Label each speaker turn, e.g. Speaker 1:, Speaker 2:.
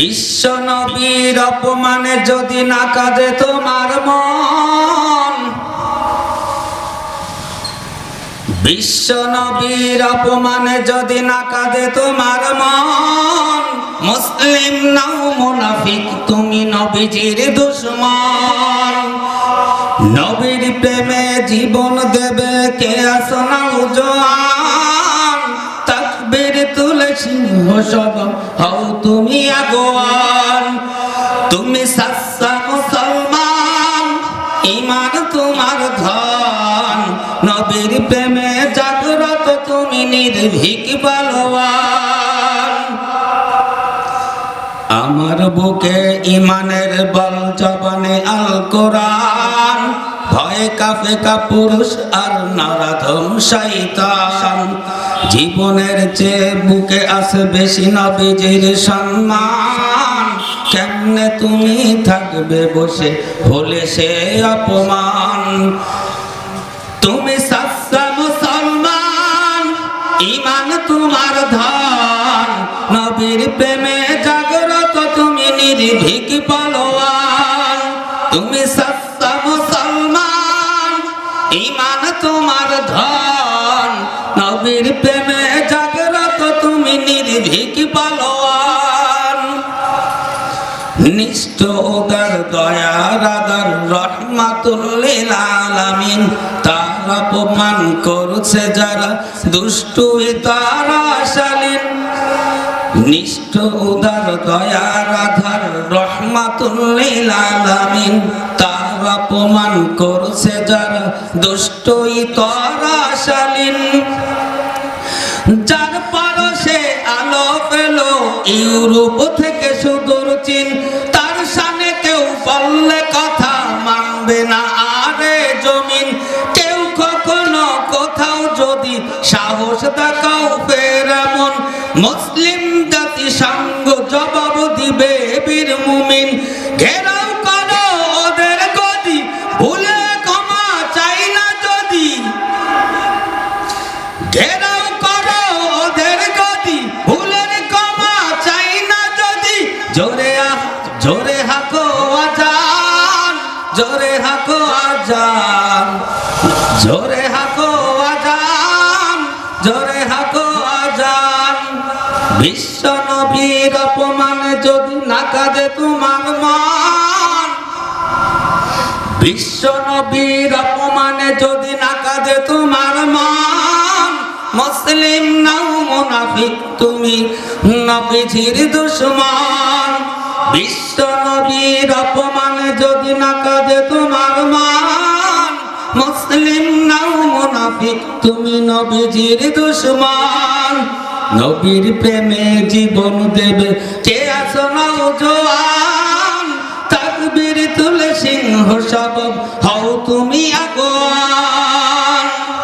Speaker 1: বিশ্ব নবীর অপমানে যদি না কাঁদে তোমার মন, বিশ্ব নবীর অপমানে যদি না কাঁদে তোমার মন, মুসলিম নাও মুনাফিক তুমি নবীজির দুশমন। নবীর প্রেমে জীবন দেবে কে আসো না উজওয়ান, তাকবীর তুলে সিংহ সব হও তুমি আগুয়ান। তুমি সাচ্চা মুসলমান, ঈমান তোমার ধন, নবীর প্রেমে জাগ্রত তুমি নির্ভীক পালোয়ান। আমার বুকে ঈমানের বল, জবানে আল কোরআন, ভয়ে কাঁপে কাপুরুষ আর নরাধম শয়তান। জীবনের চেয়ে বুকে আছে বেশি নবীজির সম্মান, কেমনে তুমি থাকবে বসে হলে সে অপমান। তুমি সাচ্চা মুসলমান, ঈমান তোমার ধন, নবীর প্রেমে জাগ্রত তুমি নির্ভীক পালোয়ান। তুমি সাচ্চা মুসলমান, ঈমান তোমার ধন, নবীর প্রেমে জাগ্রত তুমি নির্ভীক পালোয়ান। নিষ্ঠ উদার দয়ার আদার রহমাতুল লিল আলামিন, তার অপমান করছে যারা দুষ্টু তারা শালীন। নিষ্ঠ উদার দয়ার আধার রহমাতুল লিল আলামিন, তার অপমান করছে যারা দুষ্টু তারা শালীন। যার পরশে আলো পেল ইউরোপ থেকে সুদূর চীন, তার শানে কেউ বললে কথা মানবে না আরে জমিন। কেউ কখনো কোথাও যদি সাহস দেখাও ফের এমন, মুসলিম জাতি সঙ্গ জবাব দিবে বীর মুমিন। ঘেরাও করো ওদের গদি, ভুলে ক্ষমা চাই না যদি। ঘেরাও করো ওদের গদি, ভুলের ক্ষমা চাই না যদি। জোরে জোরে হাকো আজান, জোরে হাকো আজান, জোরে হাকো আজান, জোরে হাকো আজান। বিশ্ব নবীর অপমানে যদি না কাঁদে তোমার মন, বিশ্ব নবীর অপমানে যদি না কাঁদে তোমার মন, মুসলিম নাও মুনাফিক তুমি নবীজির দুশমন। বিশ্ব নবীর অপমানে যদি না কাঁদে তোমার মন, মুসলিম নাও মুনাফিক তুমি নবীজির দুশমন। নবীর প্রেমে জীবন দেবে কে আছো না উজওয়ান, তাকবীর তুলে সিংহ সব হও তুমি